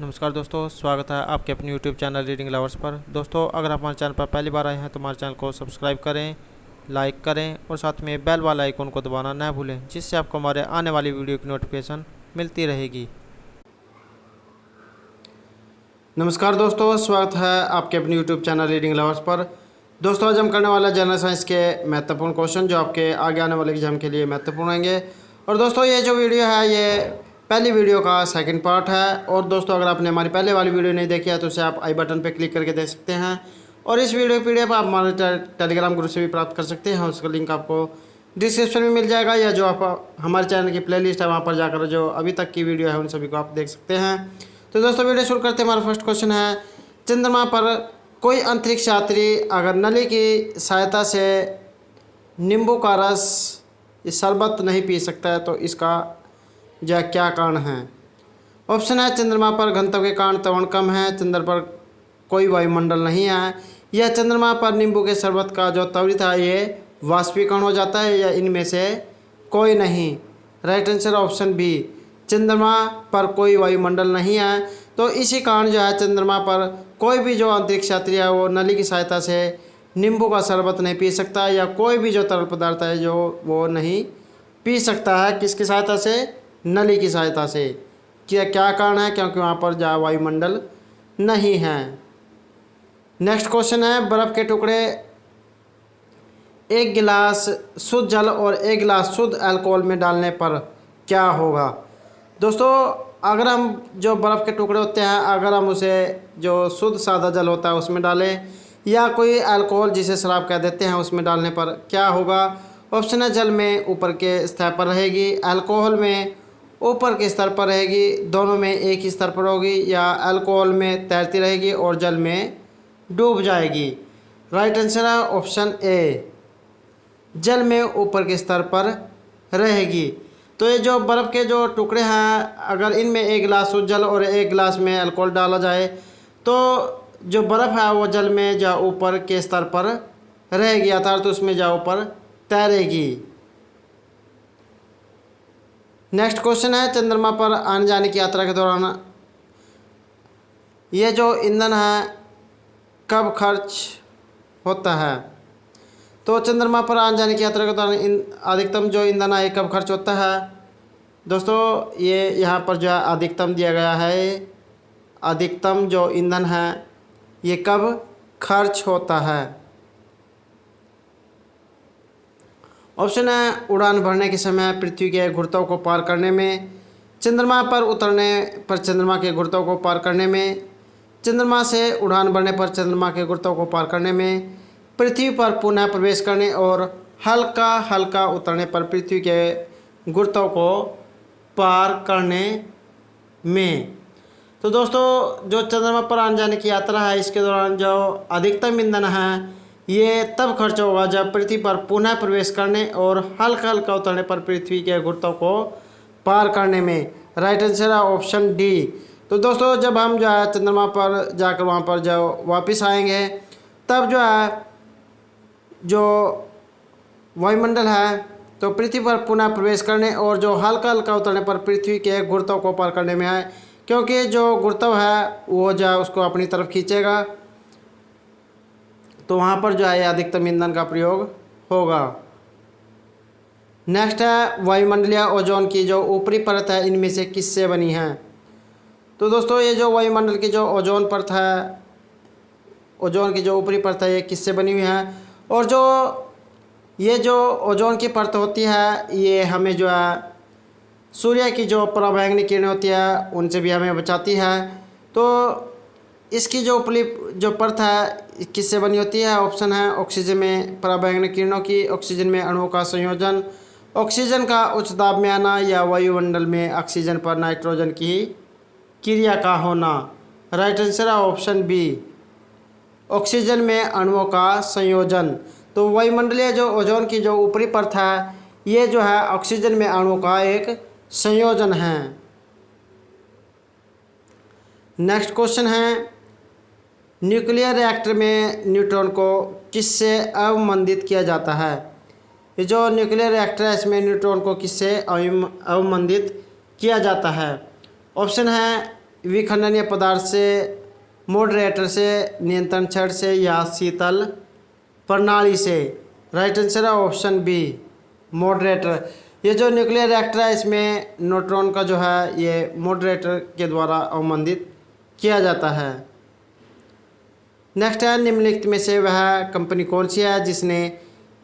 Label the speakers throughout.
Speaker 1: नमस्कार दोस्तों, स्वागत है आपके अपने YouTube चैनल रीडिंग लवर्स पर। दोस्तों, अगर आप हमारे चैनल पर पहली बार आए हैं तो हमारे चैनल को सब्सक्राइब करें, लाइक करें और साथ में बेल वाला आइकन को दबाना न भूलें, जिससे आपको हमारे आने वाली वीडियो की नोटिफिकेशन मिलती रहेगी।
Speaker 2: नमस्कार दोस्तों, स्वागत है आपके अपने YouTube चैनल रीडिंग लवर्स पर। दोस्तों, आज हम करने वाला जनरल साइंस के महत्वपूर्ण क्वेश्चन जो आपके आगे आने वाले एग्जाम के लिए महत्वपूर्ण होंगे। और दोस्तों, ये जो वीडियो है ये पहली वीडियो का सेकंड पार्ट है। और दोस्तों, अगर आपने हमारी पहले वाली वीडियो नहीं देखी है तो उसे आप आई बटन पर क्लिक करके देख सकते हैं। और इस वीडियो की PDF आप हमारे टेलीग्राम ग्रुप से भी प्राप्त कर सकते हैं। उसका लिंक आपको डिस्क्रिप्शन में मिल जाएगा, या जो आप हमारे चैनल की प्लेलिस्ट है वहाँ पर जाकर जो अभी तक की वीडियो है उन सभी को आप देख सकते हैं। तो दोस्तों, वीडियो शुरू करते हैं। हमारा फर्स्ट क्वेश्चन है, चंद्रमा पर कोई अंतरिक्ष यात्री अगर नली की सहायता से नींबू का रस शरबत नहीं पी सकता है तो इसका यह क्या कारण है। ऑप्शन है, चंद्रमा पर घनत्व के कारण त्वरण कम है, चंद्र पर कोई वायुमंडल नहीं है, या चंद्रमा पर नींबू के शरबत का जो त्वरित है ये वाष्पीकरण हो जाता है, या इनमें से कोई नहीं। राइट आंसर ऑप्शन बी, चंद्रमा पर कोई वायुमंडल नहीं है तो इसी कारण जो है चंद्रमा पर कोई भी जो अंतरिक्ष यात्री है वो नली की सहायता से नींबू का शरबत नहीं पी सकता, या कोई भी जो तरल पदार्थ है जो वो नहीं पी सकता है। किसकी सहायता से? नली की सहायता से। क्या कारण है? क्योंकि वहाँ पर जो वायुमंडल नहीं है। नेक्स्ट क्वेश्चन है, बर्फ़ के टुकड़े एक गिलास शुद्ध जल और एक गिलास शुद्ध अल्कोहल में डालने पर क्या होगा। दोस्तों, अगर हम जो बर्फ़ के टुकड़े होते हैं अगर हम उसे जो शुद्ध सादा जल होता है उसमें डालें, या कोई अल्कोहल जिसे शराब कह देते हैं उसमें डालने पर क्या होगा। ऑप्शन है, जल में ऊपर के स्तर पर रहेगी, अल्कोहल में ऊपर के स्तर पर रहेगी, दोनों में एक ही स्तर पर होगी, या अल्कोहल में तैरती रहेगी और जल में डूब जाएगी। राइट आंसर है ऑप्शन ए, जल में ऊपर के स्तर पर रहेगी। तो ये जो बर्फ़ के जो टुकड़े हैं अगर इनमें एक गिलास शुद्ध जल और एक गिलास में अल्कोहल डाला जाए तो जो बर्फ़ है वो जल में जा ऊपर के स्तर पर रहेगी, अर्थात तो उसमें जा ऊपर तैरेगी। नेक्स्ट क्वेश्चन है, चंद्रमा पर आने जाने की यात्रा के दौरान ये जो ईंधन है कब खर्च होता है। तो चंद्रमा पर आने जाने की यात्रा के दौरान अधिकतम जो ईंधन है कब खर्च होता है। दोस्तों, ये यहाँ पर जो है अधिकतम दिया गया है, अधिकतम जो ईंधन है ये कब खर्च होता है। ऑप्शन है, उड़ान भरने के समय, पृथ्वी के घुर्तों को पार करने में, चंद्रमा पर उतरने पर चंद्रमा के घुर्तों को पार करने में, चंद्रमा से उड़ान भरने पर चंद्रमा के घुर्तों को पार करने में, पृथ्वी पर पुनः प्रवेश करने और हल्का हल्का उतरने पर पृथ्वी के गुरुत्व को पार करने में। तो दोस्तों, जो चंद्रमा पर आने जाने की यात्रा है इसके दौरान जो अधिकतम ईंधन है ये तब खर्च होगा जब पृथ्वी पर पुनः प्रवेश करने और हल्का हल्का उतरने पर पृथ्वी के गुरुत्व को पार करने में। राइट आंसर है ऑप्शन डी। तो दोस्तों, जब हम जो है चंद्रमा पर जाकर वहाँ पर जो वापस आएंगे तब जो है जो वायुमंडल है तो पृथ्वी पर पुनः प्रवेश करने और जो हल्का हल्का उतरने पर पृथ्वी के गुरुत्व को पार करने में है, क्योंकि जो गुरुत्व है वो जो है उसको अपनी तरफ खींचेगा, तो वहाँ पर जो है अधिकतम ईंधन का प्रयोग होगा। नेक्स्ट है, वायुमंडलीय ओजोन की जो ऊपरी परत है इनमें से किससे बनी है। तो दोस्तों, ये जो वायुमंडल की जो ओजोन परत है, ओजोन की जो ऊपरी परत है ये किससे बनी हुई है। और जो ये जो ओजोन की परत होती है ये हमें जो है सूर्य की जो पराबैंगनी किरणें होती है उनसे भी हमें बचाती है। तो इसकी जो ऊपरी जो परत है किससे बनी होती है। ऑप्शन है, ऑक्सीजन में पराबैंगनी किरणों की, ऑक्सीजन में अणुओं का संयोजन, ऑक्सीजन का उच्च दाब में आना, या वायुमंडल में ऑक्सीजन पर नाइट्रोजन की क्रिया का होना। राइट आंसर है ऑप्शन बी, ऑक्सीजन में अणुओं का संयोजन। तो वायुमंडलीय जो ओजोन की जो ऊपरी परत है ये जो है ऑक्सीजन में अणुओं का एक संयोजन है। नेक्स्ट क्वेश्चन है, न्यूक्लियर रिएक्टर में न्यूट्रॉन को किससे अवमंदित किया जाता है। ये जो न्यूक्लियर रिएक्टर है इसमें न्यूट्रॉन को किससे अवमंदित किया जाता है। ऑप्शन है, विखंडनीय पदार्थ से, मॉडरेटर से, नियंत्रण छड़ से या शीतल प्रणाली से। राइट आंसर है ऑप्शन बी, मॉडरेटर। ये जो न्यूक्लियर रिएक्टर है इसमें न्यूट्रॉन का जो है ये मॉडरेटर के द्वारा अवमंदित किया जाता है। नेक्स्ट है, निम्नलिखित में से वह कंपनी कौन सी है जिसने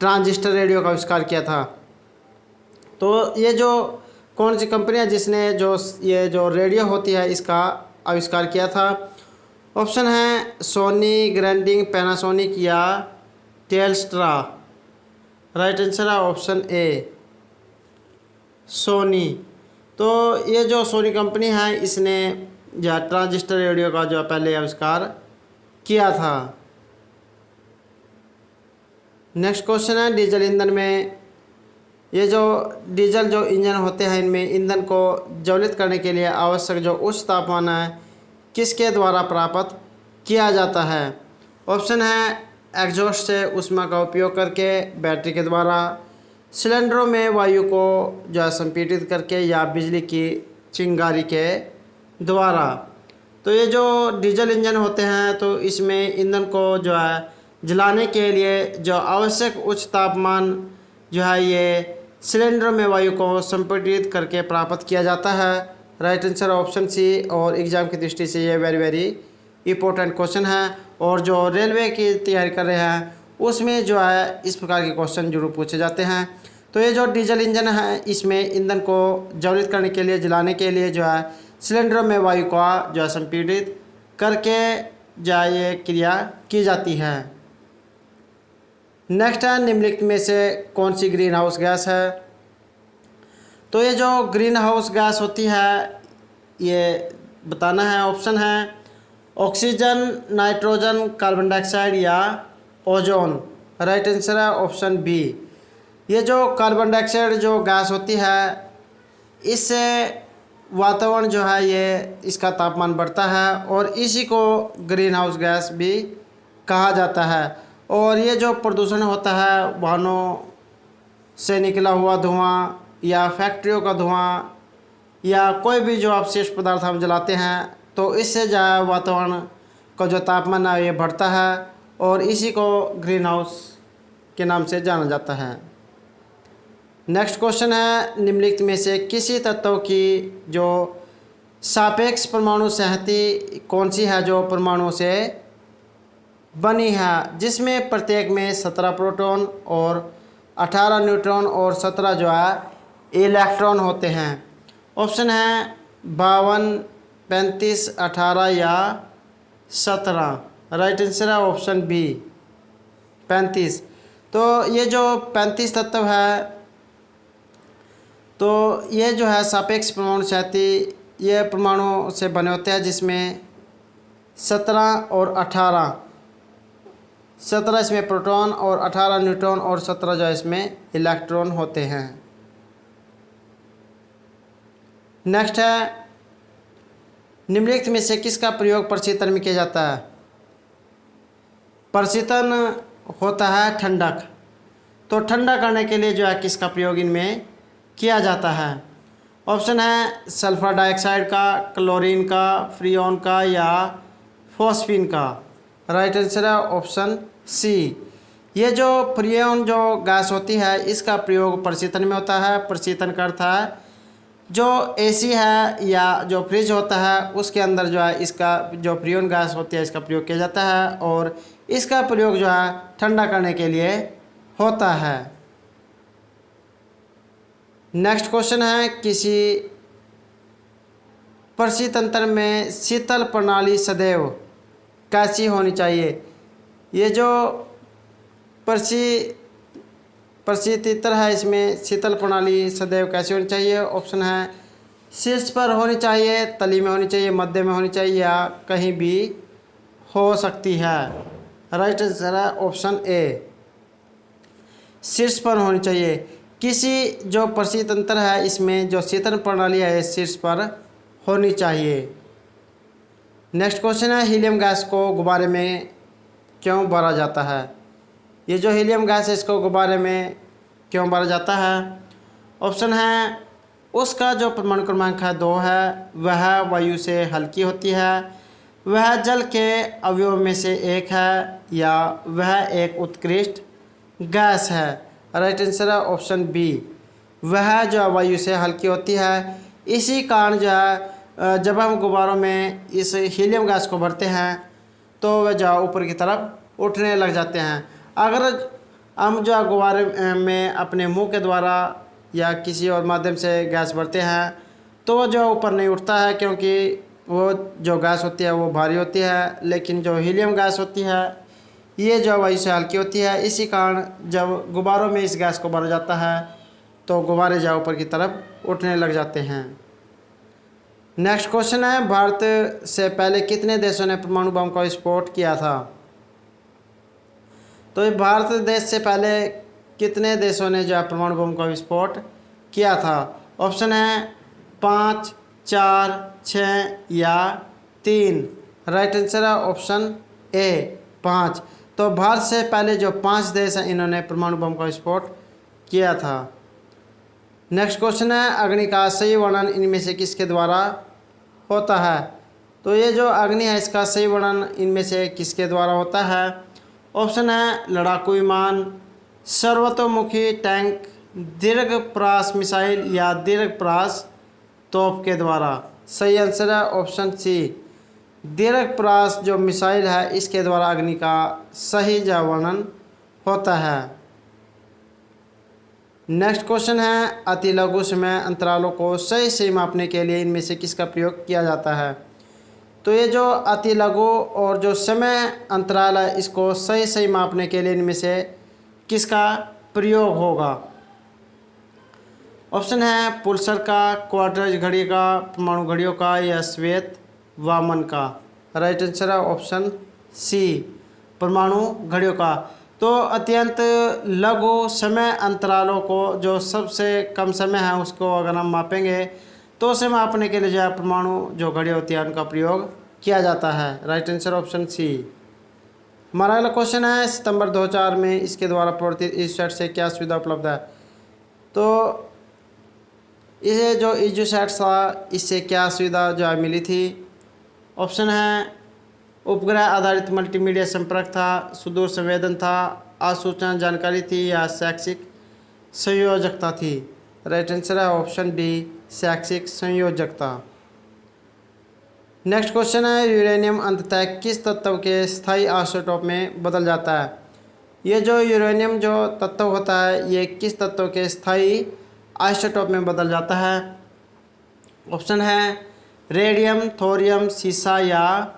Speaker 2: ट्रांजिस्टर रेडियो का आविष्कार किया था। तो ये जो कौन सी कंपनी है जिसने ये जो रेडियो होती है इसका आविष्कार किया था। ऑप्शन है सोनी, ग्रैंडिंग, पैनासोनिक या टेलस्ट्रा। राइट आंसर है ऑप्शन ए, सोनी। तो ये जो सोनी कंपनी है इसने जो ट्रांजिस्टर रेडियो का जो पहले आविष्कार किया था। नेक्स्ट क्वेश्चन है, डीजल ईंधन में ये जो डीजल जो इंजन होते हैं इनमें ईंधन को ज्वलित करने के लिए आवश्यक जो उच्च तापमान है किसके द्वारा प्राप्त किया जाता है। ऑप्शन है एग्जॉस्ट से ऊष्मा का उपयोग करके, बैटरी के द्वारा, सिलेंडरों में वायु को जो है संपीड़ित करके या बिजली की चिंगारी के द्वारा। तो ये जो डीजल इंजन होते हैं तो इसमें ईंधन को जो है जलाने के लिए जो आवश्यक उच्च तापमान जो है ये सिलेंडरों में वायु को संपीड़ित करके प्राप्त किया जाता है। Right answer option C. और एग्ज़ाम की दृष्टि से ये वेरी वेरी इंपॉर्टेंट क्वेश्चन है और जो रेलवे की तैयारी कर रहे हैं उसमें जो है इस प्रकार के क्वेश्चन जरूर पूछे जाते हैं। तो ये जो डीजल इंजन है इसमें ईंधन को ज्वलित करने के लिए, जलाने के लिए जो है सिलेंडरों में वायु का जो है संपीड़ित करके जो है ये क्रिया की जाती है। नेक्स्ट है, निम्नलिखित में से कौन सी ग्रीन हाउस गैस है। तो ये जो ग्रीन हाउस गैस होती है ये बताना है। ऑप्शन है ऑक्सीजन, नाइट्रोजन, कार्बन डाइऑक्साइड या ओजोन। राइट आंसर है ऑप्शन बी। ये जो कार्बन डाइऑक्साइड जो गैस होती है इससे वातावरण जो है ये इसका तापमान बढ़ता है और इसी को ग्रीन हाउस गैस भी कहा जाता है। और ये जो प्रदूषण होता है वाहनों से निकला हुआ धुआं या फैक्ट्रियों का धुआं या कोई भी जो अवशेष पदार्थ हम जलाते हैं तो इससे जो है वातावरण का जो तापमान है ये बढ़ता है और इसी को ग्रीन हाउस के नाम से जाना जाता है। नेक्स्ट क्वेश्चन है, निम्नलिखित में से किसी तत्व की जो सापेक्ष परमाणु संहति कौन सी है जो परमाणुओं से बनी है जिसमें प्रत्येक में 17 प्रोटॉन और 18 न्यूट्रॉन और 17 जो है इलेक्ट्रॉन होते हैं। ऑप्शन है 52, 35, 18 या 17। राइट आंसर है ऑप्शन बी, 35। तो ये जो 35 तत्व है तो ये जो है सापेक्ष परमाणु संहति ये परमाणु से बने होते हैं जिसमें 17 और 18, 17 इसमें प्रोटॉन और 18 न्यूट्रॉन और 17 जो इसमें इलेक्ट्रॉन होते हैं। नेक्स्ट है, निम्नलिखित में से किसका प्रयोग प्रशीतन में किया जाता है। प्रशीतन होता है ठंडक, तो ठंडा करने के लिए जो है किसका प्रयोग इनमें किया जाता है। ऑप्शन है सल्फर डाइऑक्साइड का, क्लोरीन का, फ्रियोन का या फॉस्फीन का। राइट आंसर है ऑप्शन सी। ये जो फ्रियोन जो गैस होती है इसका प्रयोग प्रशीतन में होता है। प्रशीतन का अर्थ है जो एसी है या जो फ्रिज होता है उसके अंदर जो है इसका जो फ्रियोन गैस होती है इसका प्रयोग किया जाता है और इसका प्रयोग जो है ठंडा करने के लिए होता है। नेक्स्ट क्वेश्चन है, किसी प्रशीतंत्र में शीतल प्रणाली सदैव कैसी होनी चाहिए। ये जो प्रशीतंत्र है इसमें शीतल प्रणाली सदैव कैसी होनी चाहिए। ऑप्शन है शीर्ष पर होनी चाहिए, तली में होनी चाहिए, मध्य में होनी चाहिए या कहीं भी हो सकती है। राइट आंसर है ऑप्शन ए, शीर्ष पर होनी चाहिए। किसी जो प्रशीतंत्र है इसमें जो शीतल प्रणाली है शीर्ष पर होनी चाहिए। नेक्स्ट क्वेश्चन है, हीलियम गैस को गुब्बारे में क्यों भरा जाता है। ये जो हीलियम गैस है इसको गुब्बारे में क्यों भरा जाता है। ऑप्शन है उसका जो परमाणु क्रमांक है 2 है, वह वायु से हल्की होती है, वह जल के अवयव में से एक है, या वह एक उत्कृष्ट गैस है। राइट आंसर है ऑप्शन बी, वह जो वायु से हल्की होती है। इसी कारण जो है जब हम गुब्बारों में इस हीलियम गैस को भरते हैं तो वह जो ऊपर की तरफ उठने लग जाते हैं। अगर हम जो गुब्बारे में अपने मुंह के द्वारा या किसी और माध्यम से गैस भरते हैं तो वह जो ऊपर नहीं उठता है, क्योंकि वो जो गैस होती है वो भारी होती है। लेकिन जो हीलियम गैस होती है ये जो वायु से हल्की होती है। इसी कारण जब गुब्बारों में इस गैस को भरा जाता है तो गुब्बारे जो ऊपर की तरफ उठने लग जाते हैं। नेक्स्ट क्वेश्चन है, भारत से पहले कितने देशों ने परमाणु बम का विस्फोट किया था? तो ये भारत देश से पहले कितने देशों ने जो है परमाणु बम का विस्फोट किया था? ऑप्शन है 5, 4, 6 या 3। राइट आंसर है ऑप्शन ए 5। तो भारत से पहले जो 5 देश हैं इन्होंने परमाणु बम का विस्फोट किया था। नेक्स्ट क्वेश्चन है, अग्नि का सही वर्णन इनमें से किसके द्वारा होता है? तो ये जो अग्नि है इसका सही वर्णन इनमें से किसके द्वारा होता है? ऑप्शन है लड़ाकू विमान, सर्वतोमुखी टैंक, दीर्घ प्रयास मिसाइल या दीर्घ प्रयास तोप के द्वारा। सही आंसर है ऑप्शन सी, दीर्घ प्रयास जो मिसाइल है इसके द्वारा अग्नि का सही जो वर्णन होता है। नेक्स्ट क्वेश्चन है, अति लघु समय अंतरालों को सही मापने के लिए इनमें से किसका प्रयोग किया जाता है? तो ये जो अति लघु और जो समय अंतराल है इसको सही मापने के लिए इनमें से किसका प्रयोग होगा? ऑप्शन है पुल्सर का, क्वार्टज घड़ी का, परमाणु घड़ियों का या श्वेत वामन का। राइट आंसर है ऑप्शन सी, परमाणु घड़ियों का। तो अत्यंत लघु समय अंतरालों को जो सबसे कम समय है उसको अगर हम मापेंगे तो उसे मापने के लिए जो है परमाणु जो घड़ी होती है उनका प्रयोग किया जाता है। Right answer option C. हमारा अगला क्वेश्चन है, सितंबर 2004 में इसके द्वारा प्रवर्तित ईजूसैट से क्या सुविधा उपलब्ध है? तो इसे जो ईजूसैट था इससे क्या सुविधा जो है मिली थी? ऑप्शन है उपग्रह आधारित मल्टीमीडिया संपर्क था, सुदूर संवेदन था, आसूचना जानकारी थी या शैक्षिक संयोजकता थी। राइट आंसर है ऑप्शन डी, शैक्षिक संयोजकता। नेक्स्ट क्वेश्चन है, यूरेनियम अंततः किस तत्व के स्थायी आइसोटोप में बदल जाता है? ये जो यूरेनियम जो तत्व होता है ये किस तत्व के स्थायी आइसोटोप में बदल जाता है? ऑप्शन है रेडियम, थोरियम, सीसा या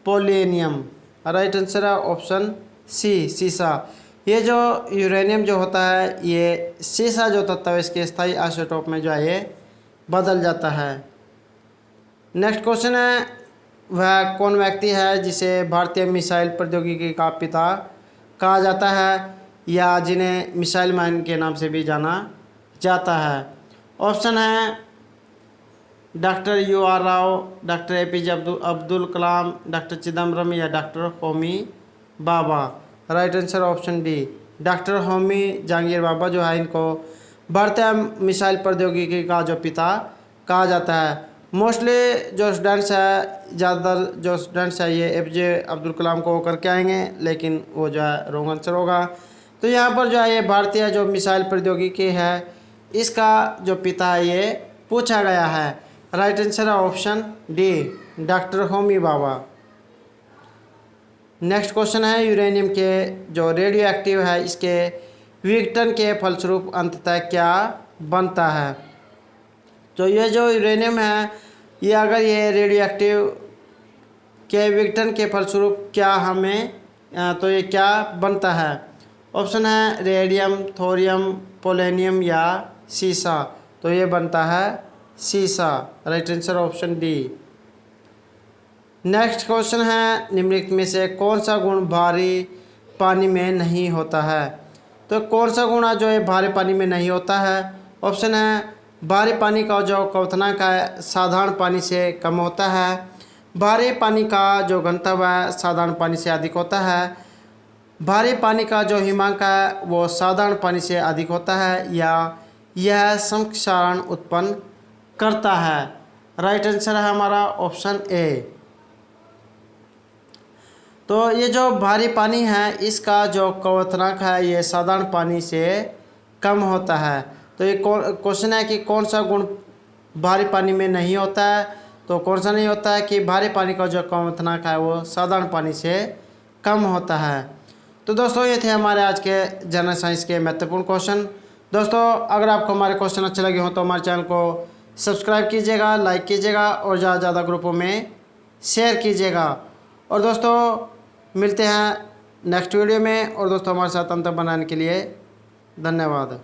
Speaker 2: पोलेनियम। राइट आंसर है ऑप्शन सी, सीसा। ये जो यूरेनियम जो होता है ये सीसा जो तत्व है इसके स्थायी आइसोटोप में जो है ये बदल जाता है। नेक्स्ट क्वेश्चन है, वह कौन व्यक्ति है जिसे भारतीय मिसाइल प्रौद्योगिकी का पिता कहा जाता है या जिन्हें मिसाइल मैन के नाम से भी जाना जाता है? ऑप्शन है doctor UR Rao, doctor APJ Abdul Kalam, doctor Chidambaram या doctor Homi Bhabha. Right answer option D, doctor Homi Jehangir Bhabha जो है इनको भारतीय मिसाइल प्रौद्योगिकी का जो पिता कहा जाता है। मोस्टली जो स्टूडेंट्स है ज़्यादातर जो स्टूडेंट्स है ये APJ अब्दुल कलाम को करके आएंगे, लेकिन वो जो है रॉन्ग आंसर होगा। तो यहाँ पर जो है ये भारतीय जो मिसाइल प्रौद्योगिकी है इसका जो पिता है ये पूछा गया है। राइट आंसर है ऑप्शन डी, डॉक्टर होमी बाबा। नेक्स्ट क्वेश्चन है, यूरेनियम के जो रेडियो एक्टिव है इसके विघटन के फलस्वरूप अंततः क्या बनता है? तो ये जो यूरेनियम है ये अगर ये रेडियो एक्टिव के विघटन के फलस्वरूप क्या हमें तो ये क्या बनता है? ऑप्शन है रेडियम, थोरियम, पोलेनियम या सीसा। तो ये बनता है सीसा। Right answer option D. Next question है, निम्नलिखित में से कौन सा गुण भारी पानी में नहीं होता है? तो कौन सा गुण जो है भारी पानी में नहीं होता है? ऑप्शन है भारी पानी का जो क्वथनांक है साधारण पानी से कम होता है, भारी पानी का जो घनत्व है साधारण पानी से अधिक होता है, भारी पानी का जो हिमांक है वो साधारण पानी से अधिक होता है, या यह संक्षारण उत्पन्न करता है। राइट आंसर है हमारा ऑप्शन ए। तो ये जो भारी पानी है इसका जो क्वथनांक है ये साधारण पानी से कम होता है। तो ये क्वेश्चन है कि कौन सा गुण भारी पानी में नहीं होता है। तो कौन सा नहीं होता है कि भारी पानी का जो क्वथनांक है वो साधारण पानी से कम होता है। तो दोस्तों ये थे हमारे आज के जनरल साइंस के महत्वपूर्ण क्वेश्चन। दोस्तों अगर आपको हमारे क्वेश्चन अच्छे लगे हों तो हमारे चैनल को सब्सक्राइब कीजिएगा, लाइक कीजिएगा और ज़्यादा से ज़्यादा ग्रुपों में शेयर कीजिएगा। और दोस्तों मिलते हैं नेक्स्ट वीडियो में। और दोस्तों हमारे साथ अंत बनाने के लिए धन्यवाद।